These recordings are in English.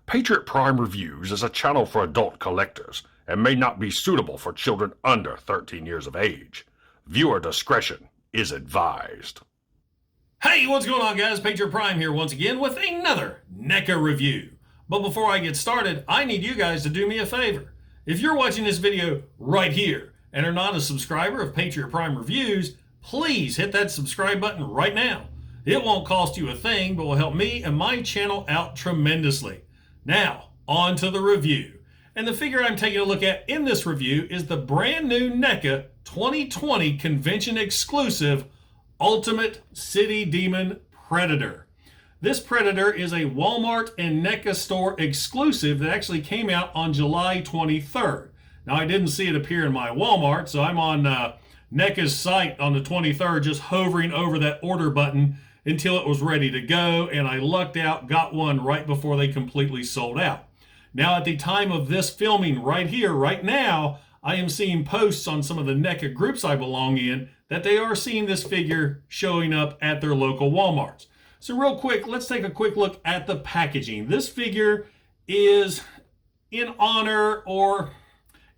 Patriot Prime Reviews is a channel for adult collectors and may not be suitable for children under 13 years of age. Viewer discretion is advised. Hey, what's going on, guys? Patriot Prime here once again with another NECA review. But before I get started, I need you guys to do me a favor. If you're watching this video right here and are not a subscriber of Patriot Prime Reviews, please hit that subscribe button right now. It won't cost you a thing, but will help me and my channel out tremendously. Now, on to the review. And the figure I'm taking a look at in this review is the brand new NECA 2020 Convention Exclusive Ultimate City Demon Predator. This Predator is a Walmart and NECA store exclusive that actually came out on July 23rd. Now, I didn't see it appear in my Walmart, so I'm on NECA's site on the 23rd, just hovering over that order button until it was ready to go, and I lucked out, got one right before they completely sold out. Now, at the time of this filming right here, right now, I am seeing posts on some of the NECA groups I belong in that they are seeing this figure showing up at their local Walmarts. So real quick, let's take a quick look at the packaging. This figure is in honor, or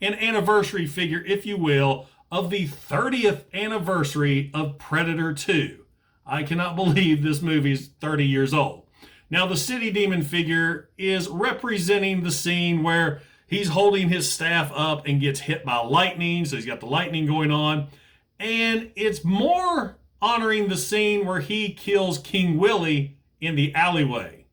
an anniversary figure, if you will, of the 30th anniversary of Predator 2. I cannot believe this movie is 30 years old. Now, the City Demon figure is representing the scene where he's holding his staff up and gets hit by lightning, so he's got the lightning going on. And it's more honoring the scene where he kills King Willie in the alleyway.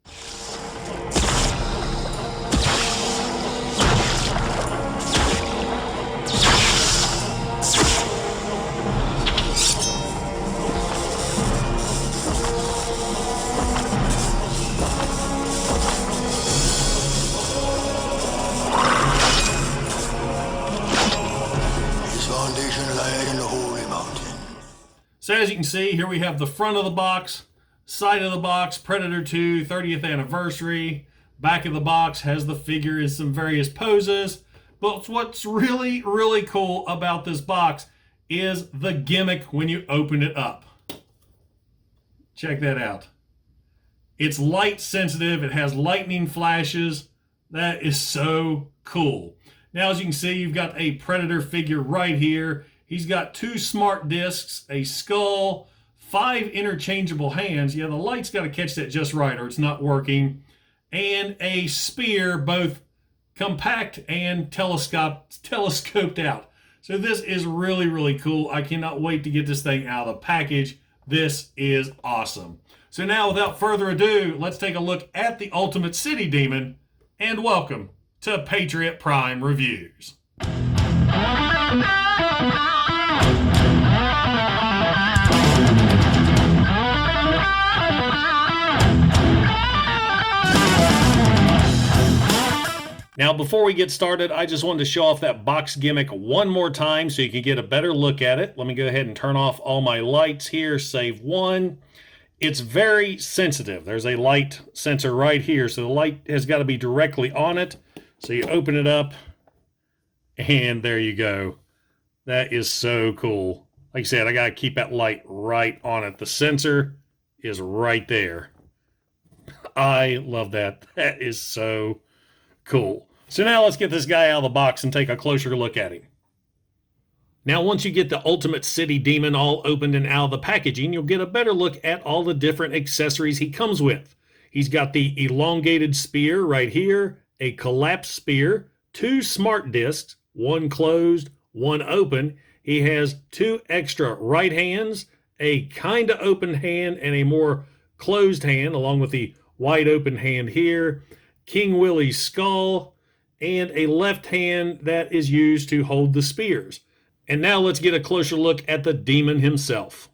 So as you can see, here we have the front of the box, side of the box, Predator 2, 30th anniversary. Back of the box has the figure in some various poses. But what's really, really cool about this box is the gimmick when you open it up. Check that out. It's light sensitive. It has lightning flashes. That is so cool. Now, as you can see, you've got a Predator figure right here. He's got 2 smart discs, a skull, 5 interchangeable hands. Yeah, the light's got to catch that just right or it's not working. And a spear, both compact and telescoped out. So this is really, really cool. I cannot wait to get this thing out of the package. This is awesome. So now, without further ado, let's take a look at the Ultimate City Demon, and welcome to Patriot Prime Reviews. Now, before we get started, I just wanted to show off that box gimmick one more time so you can get a better look at it. Let me go ahead and turn off all my lights here, save one. It's very sensitive. There's a light sensor right here, so the light has got to be directly on it. So you open it up, and there you go. That is so cool. Like I said, I got to keep that light right on it. The sensor is right there. I love that. That is so cool. So now let's get this guy out of the box and take a closer look at him. Now, once you get the Ultimate City Demon all opened and out of the packaging, you'll get a better look at all the different accessories he comes with. He's got the elongated spear right here, a collapsed spear, 2 smart discs, 1 closed, 1 open. He has 2 extra right hands, a kind of open hand and a more closed hand, along with the wide open hand here, King Willie's skull, and a left hand that is used to hold the spears. And now let's get a closer look at the demon himself.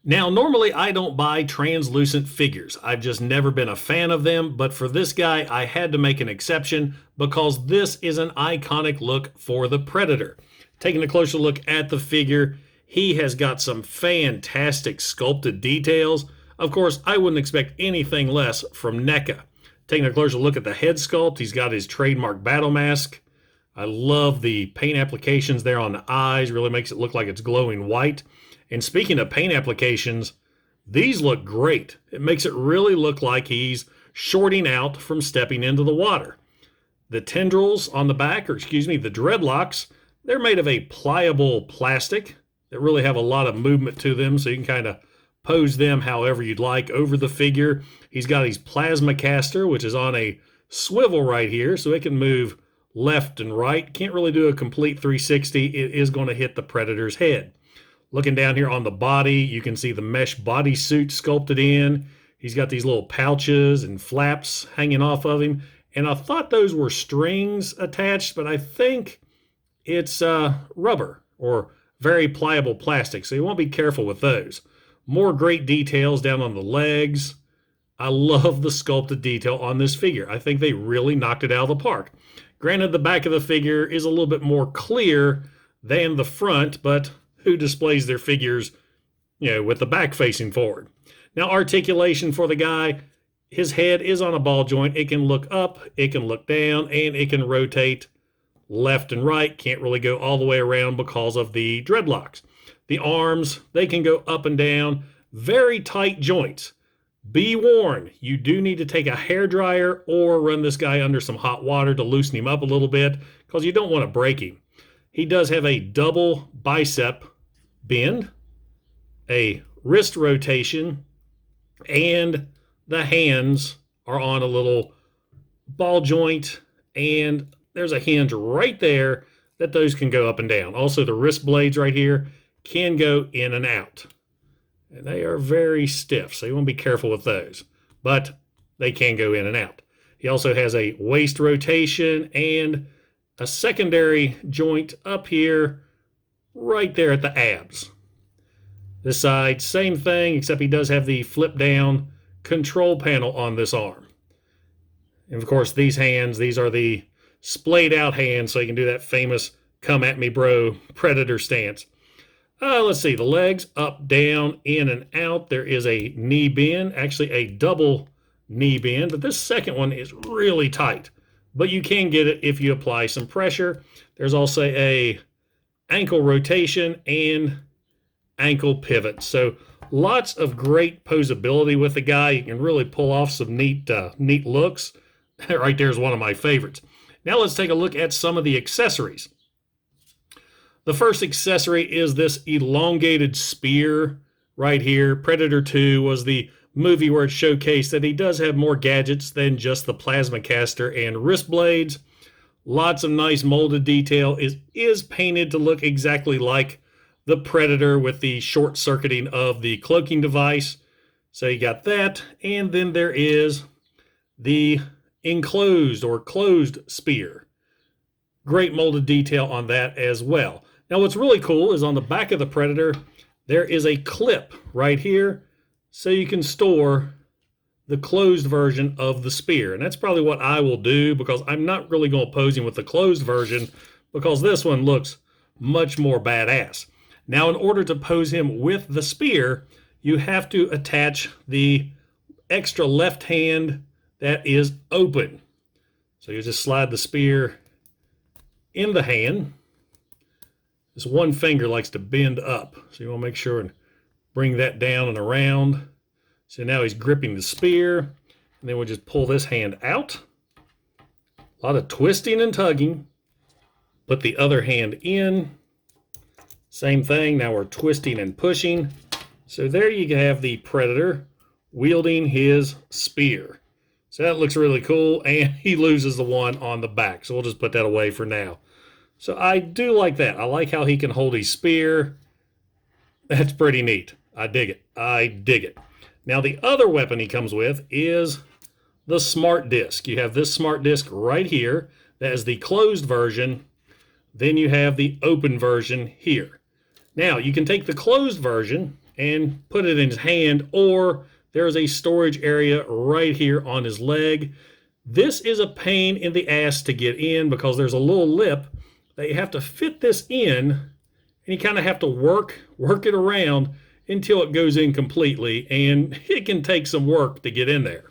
Now, normally I don't buy translucent figures. I've just never been a fan of them, but for this guy, I had to make an exception because this is an iconic look for the Predator. Taking a closer look at the figure, he has got some fantastic sculpted details. Of course, I wouldn't expect anything less from NECA. Taking a closer look at the head sculpt, he's got his trademark battle mask. I love the paint applications there on the eyes. Really makes it look like it's glowing white. And speaking of paint applications, these look great. It makes it really look like he's shorting out from stepping into the water. The tendrils on the back, or excuse me, the dreadlocks, they're made of a pliable plastic that really have a lot of movement to them, so you can kind of pose them however you'd like over the figure. He's got his plasma caster, which is on a swivel right here, so it can move left and right. Can't really do a complete 360. It is going to hit the Predator's head. Looking down here on the body, you can see the mesh bodysuit sculpted in. He's got these little pouches and flaps hanging off of him. And I thought those were strings attached, but I think it's rubber or very pliable plastic, so you want to be careful with those. More great details down on the legs. I love the sculpted detail on this figure. I think they really knocked it out of the park. Granted, the back of the figure is a little bit more clear than the front, but who displays their figures, with the back facing forward? Now, articulation for the guy, his head is on a ball joint. It can look up, it can look down, and it can rotate left and right. Can't really go all the way around because of the dreadlocks. The arms, they can go up and down. Very tight joints. Be warned, you do need to take a hairdryer or run this guy under some hot water to loosen him up a little bit, because you don't want to break him. He does have a double bicep bend, a wrist rotation, and the hands are on a little ball joint, and there's a hinge right there that those can go up and down. Also, the wrist blades right here can go in and out. And they are very stiff, so you want to be careful with those. But they can go in and out. He also has a waist rotation and a secondary joint up here, right there at the abs. This side, same thing, except he does have the flip down control panel on this arm. And of course, these hands, these are the splayed out hands, so you can do that famous come at me bro Predator stance. Let's see, the legs up, down, in, and out. There is a knee bend, actually a double knee bend, but this second one is really tight. But you can get it if you apply some pressure. There's also a ankle rotation and ankle pivot. So lots of great posability with the guy. You can really pull off some neat looks. Right there is one of my favorites. Now let's take a look at some of the accessories. The first accessory is this elongated spear right here. Predator 2 was the movie where it showcased that he does have more gadgets than just the plasma caster and wrist blades. Lots of nice molded detail. Is painted to look exactly like the Predator with the short circuiting of the cloaking device. So you got that. And then there is the enclosed or closed spear. Great molded detail on that as well. Now what's really cool is on the back of the Predator, there is a clip right here so you can store the closed version of the spear. And that's probably what I will do, because I'm not really going to pose him with the closed version, because this one looks much more badass. Now in order to pose him with the spear, you have to attach the extra left hand that is open. So you just slide the spear in the hand. This one finger likes to bend up, so you want to make sure and bring that down and around. So now he's gripping the spear, and then we'll just pull this hand out. A lot of twisting and tugging. Put the other hand in. Same thing, now we're twisting and pushing. So there you have the Predator wielding his spear. So that looks really cool, and he loses the one on the back. So we'll just put that away for now. So I do like that. I like how he can hold his spear. That's pretty neat. I dig it. I dig it. Now the other weapon he comes with is the Smart Disc. You have this Smart Disc right here. That is the closed version. Then you have the open version here. Now you can take the closed version and put it in his hand, or there's a storage area right here on his leg. This is a pain in the ass to get in, because there's a little lip that you have to fit this in, and you kind of have to work it around until it goes in completely, and it can take some work to get in there.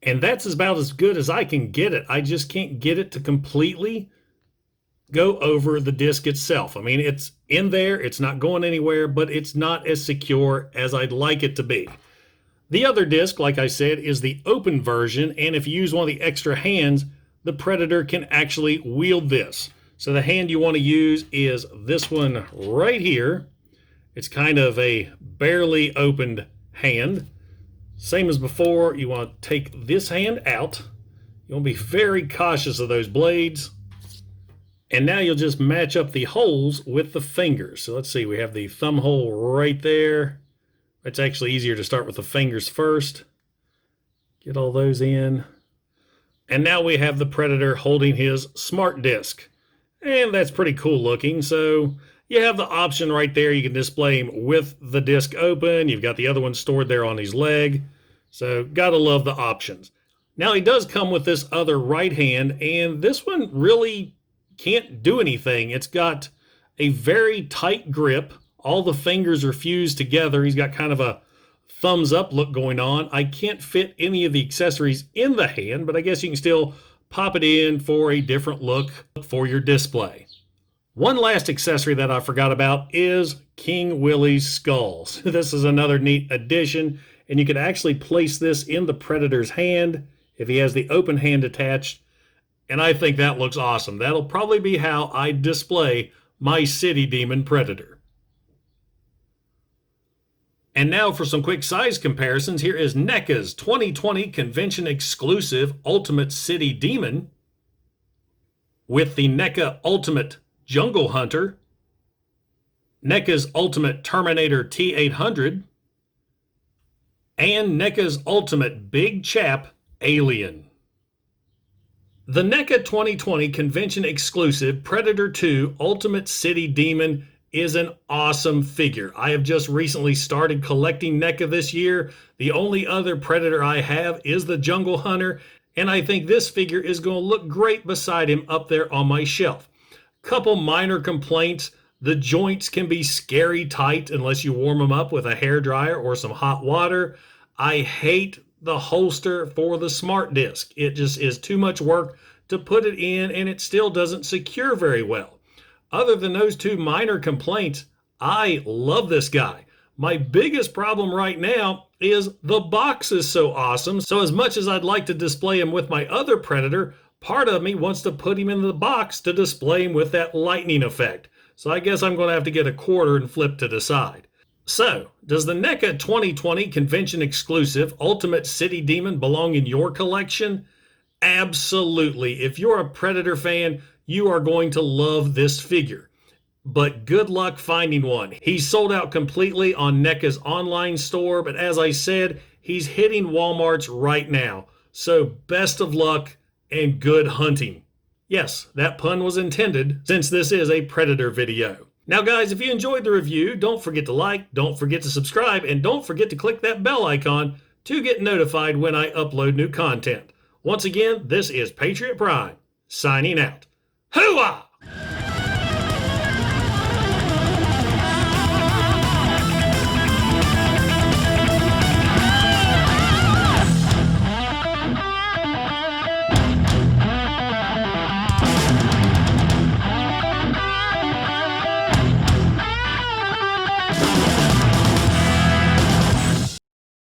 And that's about as good as I can get it. I just can't get it to completely go over the disc itself. I mean, it's in there, it's not going anywhere, but it's not as secure as I'd like it to be. The other disc, like I said, is the open version, and if you use one of the extra hands, the Predator can actually wield this. So the hand you want to use is this one right here. It's kind of a barely opened hand. Same as before, you want to take this hand out. You want to be very cautious of those blades. And now you'll just match up the holes with the fingers. So let's see, we have the thumb hole right there. It's actually easier to start with the fingers first. Get all those in. And now we have the Predator holding his smart disc. And that's pretty cool looking. So you have the option right there. You can display him with the disc open. You've got the other one stored there on his leg. So gotta love the options. Now he does come with this other right hand, and this one really can't do anything. It's got a very tight grip. All the fingers are fused together. He's got kind of a thumbs up look going on. I can't fit any of the accessories in the hand, but I guess you can still pop it in for a different look for your display. One last accessory that I forgot about is King Willie's skulls. This is another neat addition, and you can actually place this in the Predator's hand if he has the open hand attached, and I think that looks awesome. That'll probably be how I display my City Demon Predator. And now for some quick size comparisons. Here is NECA's 2020 Convention Exclusive Ultimate City Demon with the NECA Ultimate Jungle Hunter, NECA's Ultimate Terminator T800, and NECA's Ultimate Big Chap Alien. The NECA 2020 Convention Exclusive Predator 2 Ultimate City Demon is an awesome figure. I have just recently started collecting NECA this year. The only other Predator I have is the Jungle Hunter, and I think this figure is going to look great beside him up there on my shelf. Couple minor complaints. The joints can be scary tight unless you warm them up with a hairdryer or some hot water. I hate the holster for the smart disc. It just is too much work to put it in, and it still doesn't secure very well. Other than those two minor complaints, I love this guy. My biggest problem right now is the box is so awesome. So as much as I'd like to display him with my other Predator, part of me wants to put him in the box to display him with that lightning effect. So I guess I'm going to have to get a quarter and flip to decide. So, does the NECA 2020 Convention Exclusive Ultimate City Demon belong in your collection? Absolutely. If you're a Predator fan, you are going to love this figure. But good luck finding one. He's sold out completely on NECA's online store, but as I said, he's hitting Walmart's right now. So best of luck and good hunting. Yes, that pun was intended since this is a Predator video. Now guys, if you enjoyed the review, don't forget to like, don't forget to subscribe, and don't forget to click that bell icon to get notified when I upload new content. Once again, this is Patriot Prime, signing out. Hooah!